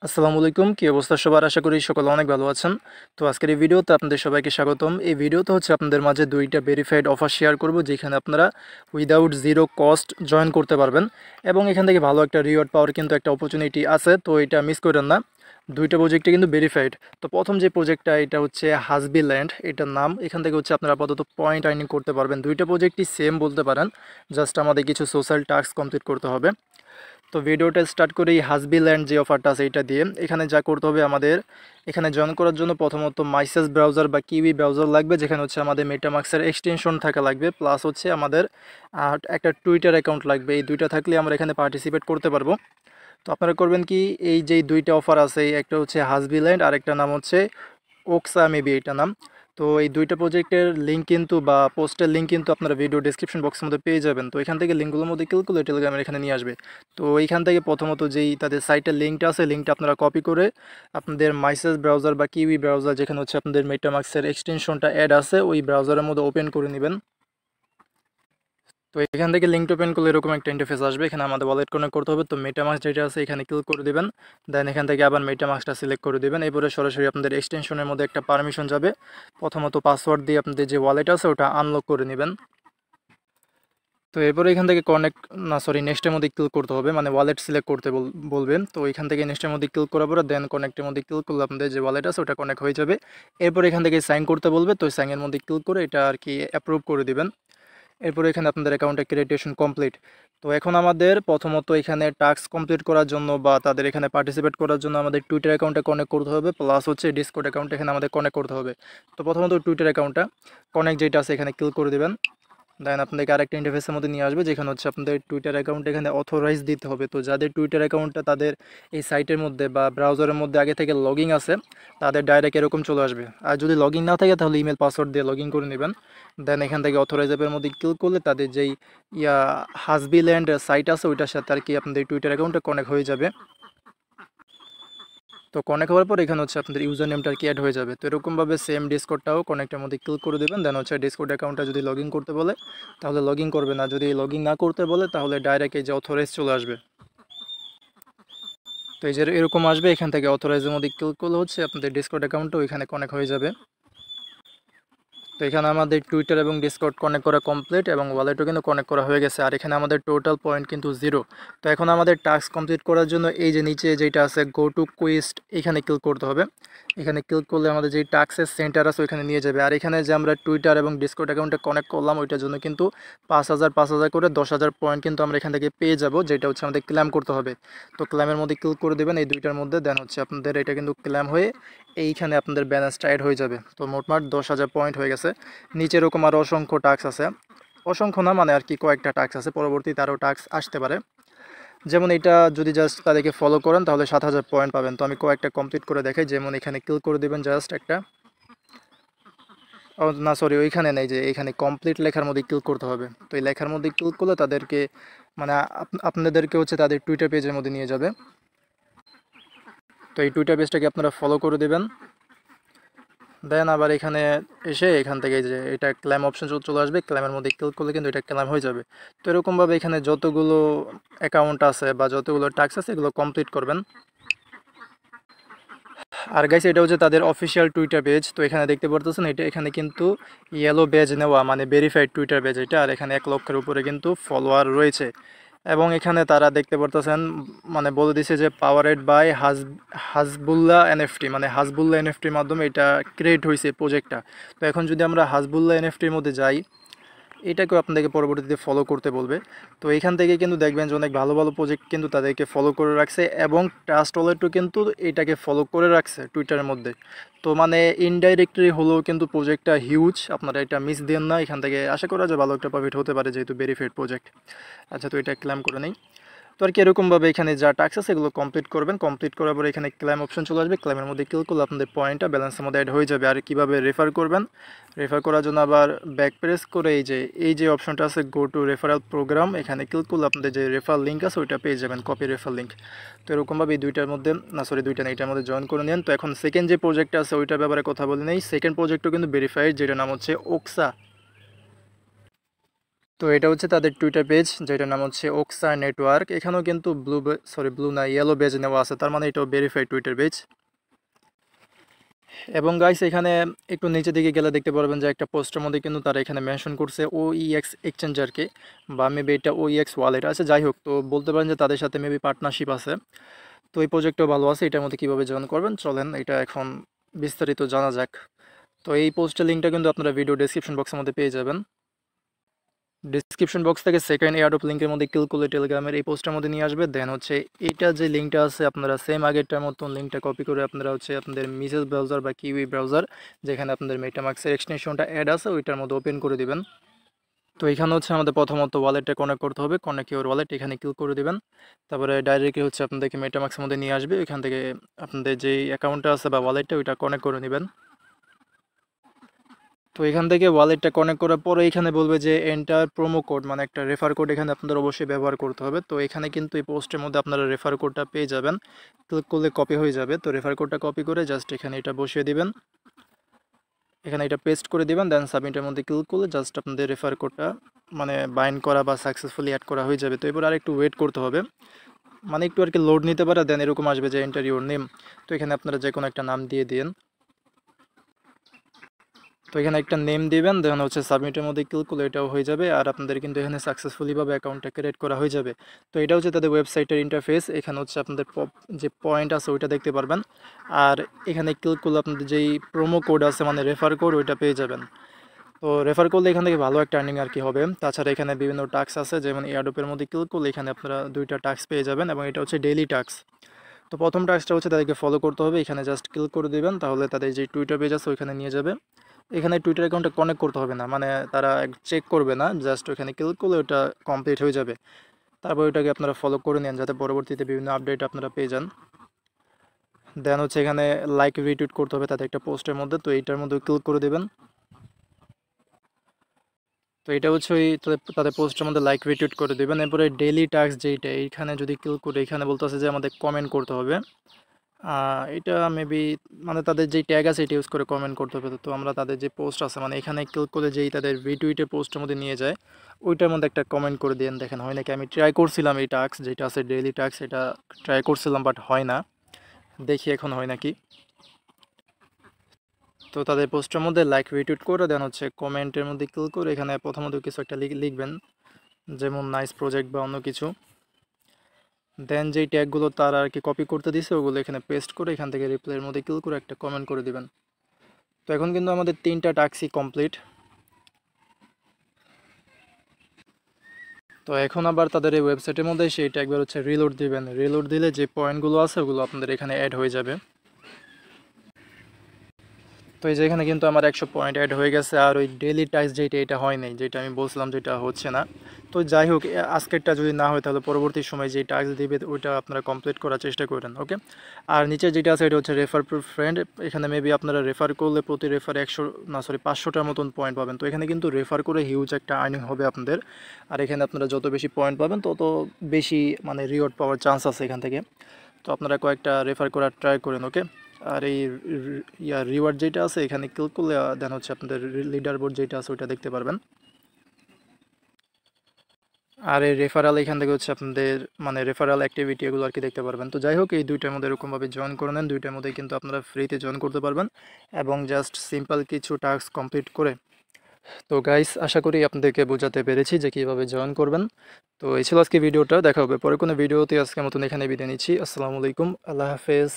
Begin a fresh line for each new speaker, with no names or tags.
আসসালামু আলাইকুম, কি অবস্থা সবার? আশা করি সকলে অনেক ভালো আছেন। তো আজকের এই ভিডিওতে আপনাদের সবাইকে স্বাগতম। এই ভিডিওতে হচ্ছে আপনাদের মাঝে দুইটা ভেরিফাইড অফার শেয়ার করব, যেখানে আপনারা উইদাউট জিরো কস্ট জয়েন করতে পারবেন এবং এখান থেকে ভালো একটা রিওয়ার্ড পাওয়ার কিন্তু একটা অপরচুনিটি আছে, তো এটা মিস করেন না। দুইটা প্রজেক্টে কিন্তু ভেরিফাইড। তো প্রথম যে প্রজেক্টটা, এটা হচ্ছে হাসবি ল্যান্ড, এটার নাম। এখান থেকে হচ্ছে আপনারা আপাতত পয়েন্ট আর্নিং করতে পারবেন। দুইটা প্রজেক্টই সেম বলতে পারেন, জাস্ট আমাদের কিছু সোশ্যাল টাস্ক কমপ্লিট করতে হবে। তো ভিডিওটা স্টার্ট করি হাসবি ল্যান্ড যে অফারটা আছে এটা দিয়ে। এখানে যা করতে হবে আমাদের, এখানে জয়েন করার জন্য প্রথমত মাইসেস ব্রাউজার বা কিউই ব্রাউজার লাগবে, যেখানে হচ্ছে আমাদের মেটামাক্সের এক্সটেনশন থাকা লাগবে, প্লাস হচ্ছে আমাদের একটা টুইটার অ্যাকাউন্ট লাগবে। এই দুইটা থাকলে আমরা এখানে পার্টিসিপেট করতে পারবো। তো আপনারা করবেন কি, এই যে দুইটা অফার আছে, একটা হচ্ছে হাসবি ল্যান্ড আর একটা নাম হচ্ছে ওক্সা, মেবি এটা নাম। তো এই দুইটা প্রজেক্টের লিঙ্ক কিন্তু বা পোস্টের লিঙ্ক কিন্তু আপনারা ভিডিও ডিসক্রিপশন বক্সের মধ্যে পেয়ে যাবেন। তো এখান থেকে লিঙ্কগুলোর মধ্যে ক্লিক করলে টেলিগ্রামের এখানে নিয়ে আসবে। তো এইখান থেকে প্রথমত যেই তাদের সাইটের লিঙ্কটা আছে, লিঙ্কটা আপনারা কপি করে আপনাদের মাইসেস ব্রাউজার বা কিউই ব্রাউজার, যেখানে হচ্ছে আপনাদের মেটামাক্সের এক্সটেনশনটা অ্যাড আছে, ওই ব্রাউজারের মধ্যে ওপেন করে নেবেন। তো এখান থেকে লিঙ্ক ওপেন করলে এরকম একটা ইন্টারফেস আসবে। এখানে আমাদের ওয়ালেট কানেক্ট করতে হবে। তো মেটামাস্ক যেটা আছে এখানে ক্লিক করে দিবেন, দেন এখান থেকে আবার মেটামাস্কটা সিলেক্ট করে দিবেন। এরপরে সরাসরি আপনাদের এক্সটেনশনের মধ্যে একটা পারমিশন যাবে। প্রথমত পাসওয়ার্ড দিয়ে আপনাদের যে ওয়ালেট আছে ওটা আনলক করে নেবেন। তো এরপরে এখান থেকে কনেক্ট, না সরি, নেক্সটের মধ্যে ক্লিক করতে হবে, মানে ওয়ালেট সিলেক্ট করতে বলবেন। তো এখান থেকে নেক্সটের মধ্যে ক্লিক করার পরে দেন কনেক্টের মধ্যে ক্লিক করলে আপনাদের যে ওয়ালেট আছে ওটা কানেক্ট হয়ে যাবে। এরপর এখান থেকে সাইন করতে বলবে, তো সাইনের মধ্যে ক্লিক করে এটা আর কি অ্যাপ্রুভ করে দিবেন। এরপরে এখানে আপনাদের অ্যাকাউন্টে ক্রিয়েটেশন কমপ্লিট। তো এখন আমাদের প্রথমত এখানে টাস্ক কমপ্লিট করার জন্য বা তাদের এখানে পার্টিসিপেট করার জন্য আমাদের টুইটার অ্যাকাউন্টে কানেক্ট করতে হবে, প্লাস হচ্ছে ডিসকর্ড অ্যাকাউন্ট এখানে আমাদের কানেক্ট করতে হবে। তো প্রথমত টুইটার অ্যাকাউন্টটা কানেক্ট যেটা আছে এখানে ক্লিক করে দেবেন। দেন আপনাদেরকে আরেকটা ইন্টারফেসের মধ্যে নিয়ে আসবে, যেখানে হচ্ছে আপনাদের টুইটার অ্যাকাউন্ট এখানে অথরাইজ দিতে হবে। তো যাদের টুইটার অ্যাকাউন্টটা তাদের এই সাইটের মধ্যে বা ব্রাউজারের মধ্যে আগে থেকে লগইন আছে, তাদের ডাইরেক্ট এরকম চলে আসবে। আর যদি লগইন না থাকে তাহলে ইমেল পাসওয়ার্ড দিয়ে লগইন করে নেবেন। দেন এখান থেকে অথরাইজ অ্যাপের মধ্যে ক্লিক করলে তাদের যেই হাসবি ল্যান্ড সাইট আছে ওইটার সাথে আর কি আপনাদের টুইটার অ্যাকাউন্টটা কানেক্ট হয়ে যাবে। তো কানেক্ট হওয়ার পর এখানে হচ্ছে আপনাদের ইউজার নেমটা আর কি অ্যাড হয়ে যাবে। তো এরকমভাবে সেম ডিসকর্ডটাও কানেক্টের মধ্যে ক্লিক করে দেবেন। দেন হচ্ছে ডিসকর্ড অ্যাকাউন্টটা যদি লগ ইন করতে বলে তাহলে লগ ইন করবে, না যদি লগ ইন না করতে বলে তাহলে ডাইরেক্ট এই যে অথরাইজ চলে আসবে। তো এই যে এরকম আসবে, এখান থেকে অথরাইজের মধ্যে ক্লিক করলে হচ্ছে আপনাদের ডিসকর্ড অ্যাকাউন্টও এখানে কানেক্ট হয়ে যাবে। তো এখানে আমাদের টুইটার এবং ডিসকর্ড কানেক্ট করা কমপ্লিট এবং ওয়ালেটও কিন্তু কানেক্ট করা হয়ে গেছে। আর এখানে আমাদের টোটাল পয়েন্ট কিন্তু 0। তো এখন আমাদের টাস্ক কমপ্লিট করার জন্য এই যে নিচে যেটা আছে গো টু কুইস্ট, এখানে ক্লিক করতে হবে। এখানে ক্লিক করলে আমাদের যে টাস্কের সেন্টার আছে ওইখানে নিয়ে যাবে। আর এখানে যে আমরা টুইটার এবং ডিসকর্ড অ্যাকাউন্টে কানেক্ট করলাম ওইটার জন্য কিন্তু 5,000 করে 10,000 পয়েন্ট কিন্তু আমরা এখান থেকে পেয়ে যাব, যেটা হচ্ছে আমাদের ক্লেম করতে হবে। তো ক্লেমের মধ্যে ক্লিক করে দেবেন এই দুইটার মধ্যে, দেন হচ্ছে আপনাদের এটা কিন্তু ক্লেম হয়ে এইখানে আপনাদের ব্যালেন্সটা অ্যাড হয়ে যাবে। তো মোটমাট 10,000 পয়েন্ট হয়ে গেছে। নিচে এরকম আরও অসংখ্য টাস্ক আছে, অসংখ্য না মানে আর কি কয়েকটা টাস্ক আছে, পরবর্তীতে আরও টাস্ক আসতে পারে। যেমন এটা যদি জাস্ট তাদেরকে ফলো করেন তাহলে 7,000 পয়েন্ট পাবেন। তো আমি কয়েকটা কমপ্লিট করে দেখাই। যেমন এখানে ক্লিক করে দেবেন জাস্ট একটা, ও না সরি, ওইখানে নেই, যে এখানে কমপ্লিট লেখার মধ্যে ক্লিক করতে হবে। তো এই লেখার মধ্যে ক্লিক করলে তাদেরকে মানে আপনাদেরকে হচ্ছে তাদের টুইটার পেজের মধ্যে নিয়ে যাবে। তো এই টুইটার পেজটাকে আপনারা ফলো করে দেবেন। দেন আবার এখানে এসে এখান থেকে যে এটা ক্লেম অপশন চলে আসবে, ক্লেমের মধ্যে ক্লিক করলে কিন্তু এটা ক্লেম হয়ে যাবে। তো এরকমভাবে এখানে যতগুলো অ্যাকাউন্ট আছে বা যতগুলো টাস্ক আছে এগুলো কমপ্লিট করবেন। আর গাইস, এটা হচ্ছে তাদের অফিসিয়াল টুইটার পেজ। তো এখানে দেখতে পারতেছেন এটা এখানে কিন্তু ইয়েলো ব্যাজ নেওয়া, মানে ভেরিফাইড টুইটার পেজ এটা। আর এখানে 1 লক্ষের উপরে কিন্তু ফলোয়ার রয়েছে। এবং এখানে তারা দেখতে পারতেছেন মানে বলে দিছে যে পাওয়ারেড বাই হাসবুল্লাহ এনএফটি, মানে হাসবুল্লাহ এনএফটির মাধ্যমে এটা ক্রিয়েট হয়েছে প্রজেক্টটা। তো এখন যদি আমরা হাসবুল্লাহ এনএফটির মধ্যে যাই, এটাকেও আপনাদেরকে পরবর্তীতে ফলো করতে বলবে। তো এখান থেকে কিন্তু দেখবেন যে অনেক ভালো ভালো প্রজেক্ট কিন্তু তাদেরকে ফলো করে রাখছে এবং ট্রাস্ট ওয়ালেটও কিন্তু এটাকে ফলো করে রাখছে টুইটারের মধ্যে। তো মানে ইনডাইরেক্টলি হলেও কিন্তু প্রজেক্টটা হিউজ, আপনারা এটা মিস দেন না। এখান থেকে আশা করা যায় ভালো একটা প্রফিট হতে পারে, যেহেতু ভেরিফাইড প্রজেক্ট। আচ্ছা, তো এটা ক্লেম করে নেই। তো আর কি এরকমভাবে এখানে যা টাস্ক আছে এগুলো কমপ্লিট করবেন। কমপ্লিট করার পরে এখানে ক্লেম অপশন চলে আসবে, ক্লেমের মধ্যে ক্লিক করলে আপনাদের পয়েন্টটা ব্যালেন্সের মধ্যে অ্যাড হয়ে যাবে। আর কীভাবে রেফার করবেন, রেফার করার জন্য আবার ব্যাক প্রেস করে এই যে অপশনটা আছে গো টু রেফারাল প্রোগ্রাম, এখানে ক্লিক করলে আপনাদের যে রেফার লিঙ্ক আছে ওইটা পেয়ে যাবেন, কপি রেফার লিঙ্ক। তো এরকমভাবে এই দুইটার মধ্যে, না সরি দুইটা না, এটার মধ্যে জয়েন করে নেন। তো এখন সেকেন্ড যে প্রজেক্টটা আছে ওইটার ব্যাপারে কথা বলে নেই। সেকেন্ড প্রজেক্টও কিন্তু ভেরিফাইড, যেটা নাম হচ্ছে ওক্সা। তো এটা হচ্ছে তাদের টুইটার পেজ, যেটার নাম হচ্ছে ওকসা নেটওয়ার্ক। এখানেও কিন্তু ব্লু না ইয়েলো বেজ নেওয়া আছে, তার মানে এটাও ভেরিফাইড টুইটার পেজ। এবং গাইস এখানে একটু নিচে দিকে গেলে দেখতে পারবেন যে একটা পোস্টের মধ্যে কিন্তু তারা এখানে মেনশন করছে ওইএক্স এক্সচেঞ্জারকে, বা মেবি এটা ওইএক্স ওয়ালেট আছে, যাই হোক। তো বলতে পারেন যে তাদের সাথে মেবি পার্টনারশিপ আছে। তো এই প্রজেক্টটাও ভালো আছে। এটার মধ্যে কীভাবে জয়েন করবেন চলেন এটা এখন বিস্তারিত জানা যাক। তো এই পোস্টের লিঙ্কটা কিন্তু আপনারা ভিডিও ডেসক্রিপশন বক্সের মধ্যে পেয়ে যাবেন। ডিসক্রিপশন বক্স থেকে সেকেন্ড এয়ারড্রপ লিঙ্কের মধ্যে ক্লিক করলে টেলিগ্রামের এই পোস্টের মধ্যে নিয়ে আসবে। দেন হচ্ছে এটা যে লিঙ্কটা আছে আপনারা সেম আগেরটার মতন লিঙ্কটা কপি করে আপনারা হচ্ছে আপনাদের মিসেস ব্রাউজার বা কিউই ব্রাউজার, যেখানে আপনাদের মেটামাক্সের এক্সটেনশনটা অ্যাড আছে ওইটার মধ্যে ওপেন করে দিবেন। তো এখানে হচ্ছে আমাদের প্রথমত ওয়ালেটটা কানেক্ট করতে হবে, কানেক্ট ইউর ওয়ালেট এখানে ক্লিক করে দিবেন। তারপরে ডাইরেক্টলি হচ্ছে আপনাদেরকে মেটামাক্সের মধ্যে নিয়ে আসবে, এখান থেকে আপনাদের যেই অ্যাকাউন্টটা আছে বা ওয়ালেটটা ওইটা কানেক্ট করে নেবেন। তো এখান থেকে ওয়ালেটটা কানেক্ট করার পরে এখানে বলবে যে এন্টার প্রোমো কোড, মানে একটা রেফার কোড এখানে আপনাদের অবশ্যই ব্যবহার করতে হবে। তো এখানে কিন্তু এই পোস্টের মধ্যে আপনারা রেফার কোডটা পেয়ে যাবেন, ক্লিক করলে কপি হয়ে যাবে। তো রেফার কোডটা কপি করে জাস্ট এখানে এটা বসিয়ে দিবেন, এখানে এটা পেস্ট করে দিবেন। দেন সাবমিটের মধ্যে ক্লিক করলে জাস্ট আপনাদের রেফার কোডটা মানে বাইন্ড করা বা সাকসেসফুলি অ্যাড করা হয়ে যাবে। তো এবার আর একটু ওয়েট করতে হবে, মানে একটু আর কি লোড নিতে পারে। দেন এরকম আসবে যে এন্টার ইউর নেম। তো এখানে আপনারা যে কোনো একটা নাম দিয়ে দিন। তো এখানে একটা নেম দিবেন, দেন হচ্ছে সাবমিটের মধ্যে ক্লিক করলে এটাও হয়ে যাবে। আর আপনাদের কিন্তু এখানে সাকসেসফুলিভাবে অ্যাকাউন্টটা ক্রিয়েট করা হয়ে যাবে। তো এটা হচ্ছে তাদের ওয়েবসাইটের ইন্টারফেস। এখানে হচ্ছে আপনাদের যে পয়েন্ট আছে ওইটা দেখতে পারবেন। আর এখানে ক্লিক করলে আপনাদের যেই প্রোমো কোড আছে মানে রেফার কোড ওইটা পেয়ে যাবেন। তো রেফার করলে এখান থেকে ভালো একটা আর্নিং আর কি হবে। তাছাড়া এখানে বিভিন্ন টাস্ক আছে, যেমন এয়ারড্রপের মধ্যে ক্লিক করলে এখানে আপনারা 2টা টাস্ক পেয়ে যাবেন, এবং এটা হচ্ছে ডেইলি টাস্ক। তো প্রথম টাস্কটা হচ্ছে তাদেরকে ফলো করতে হবে, এখানে জাস্ট ক্লিক করে দিবেন, তাহলে তাদের যে টুইটার পেজ আছে ওইখানে নিয়ে যাবে। এখানে টুইটার অ্যাকাউন্টে কানেক্ট করতে হবে না, মানে তারা চেক করবে না, জাস্ট ওখানে ক্লিক করলে ওটা কমপ্লিট হয়ে যাবে। তারপর ওইটাকে আপনারা ফলো করে নেন যাতে পরবর্তীতে বিভিন্ন আপডেট আপনারা পেয়ে যান। দেন হচ্ছে এখানে লাইক রিটুইট করতে হবে তাদের একটা পোস্টের মধ্যে, তো এইটার মধ্যে ক্লিক করে দেবেন। তো এটা হচ্ছে ওই তাদের পোস্টের মধ্যে লাইক রিটুইট করে দেবেন। এরপরে ডেইলি টাস্ক যেইটা এইখানে যদি ক্লিক করে এখানে বলতে আছে যে আমাদের কমেন্ট করতে হবে। এটা মেবি মানে তাদের যেই ট্যাগ আছে এটা ইউজ করে কমেন্ট করতে হবে। তো আমরা তাদের যে পোস্ট আছে মানে এখানে ক্লিক করে যেই তাদের রিটুইটের পোস্টের মধ্যে নিয়ে যায় ওইটার মধ্যে একটা কমেন্ট করে দেন। দেখেন হয় নাকি, আমি ট্রাই করছিলাম এই টাস্ক যেটা আছে ডেইলি টাস্ক, এটা ট্রাই করছিলাম বাট হয় না, দেখি এখন হয় নাকি। তো তাদের পোস্টের মধ্যে লাইক রিটুইট করে দেন হচ্ছে কমেন্টের মধ্যে ক্লিক করে এখানে প্রথমত কিছু একটা লিখবেন, যেমন নাইস প্রজেক্ট বা অন্য কিছু। দেন যেই ট্যাগগুলো তার আর কি কপি করতে দিছে ওগুলো এখানে পেস্ট করে এখান থেকে রিপ্লাইয়ের মধ্যে ক্লিক করে একটা কমেন্ট করে দিবেন। তো এখন কিন্তু আমাদের 3টা টাস্কই কমপ্লিট। তো এখন আবার তাদের এই ওয়েবসাইটের মধ্যে সেইটা একবার হচ্ছে রিলোড দিবেন, রিলোড দিলে যে পয়েন্টগুলো আছে ওগুলো আপনাদের এখানে অ্যাড হয়ে যাবে। তো এই যে এখানে কিন্তু আমার 100 পয়েন্ট অ্যাড হয়ে গেছে। আর ওই ডেইলি টাস্ক যেটা এটা হয় নাই, যেটা আমি বলছিলাম যেটা হচ্ছে না। তো যাই হোক, আজকেরটা যদি না হয় তাহলে পরবর্তী সময় যে টাস্ক দিবে ওইটা আপনারা কমপ্লিট করার চেষ্টা করেন, ওকে। আর নিচে যেটা আছে এটা হচ্ছে রেফার টু ফ্রেন্ড। এখানে মেবি আপনারা রেফার করলে প্রতি রেফার 500টার মতন পয়েন্ট পাবেন। তো এখানে কিন্তু রেফার করে হিউজ একটা আর্নিং হবে আপনাদের। আর এখানে আপনারা যত বেশি পয়েন্ট পাবেন তত বেশি মানে রিওয়ার্ড পাওয়ার চান্স আছে এখান থেকে। তো আপনারা কয়েকটা রেফার করার ট্রাই করেন, ওকে। আর এই রিওয়ার্ড যেটা আছে এখানে ক্লিক করলে দেন হচ্ছে আপনাদের লিডার বোর্ড যেটা আছে ওইটা দেখতে পারবেন। আর এই রেফারাল এখান থেকে হচ্ছে আপনাদের মানে রেফারাল অ্যাক্টিভিটি এগুলো আর কি দেখতে পারবেন। তো যাই হোক, এই দুইটার মধ্যে এরকমভাবে জয়েন করে নেন, দুইটার মধ্যে কিন্তু আপনারা ফ্রিতে জয়েন করতে পারবেন এবং জাস্ট সিম্পল কিছু টাস্ক কমপ্লিট করে। তো গাইস, আশা করি আপনাদেরকে বোঝাতে পেরেছি যে কীভাবে জয়েন করবেন। তো এই ছিল আজকে ভিডিওটা, দেখা হবে পরে কোনো ভিডিওতে। আজকের মতন এখানে বিদায় নিচ্ছি। আসসালামু আলাইকুম, আল্লাহ হাফেজ।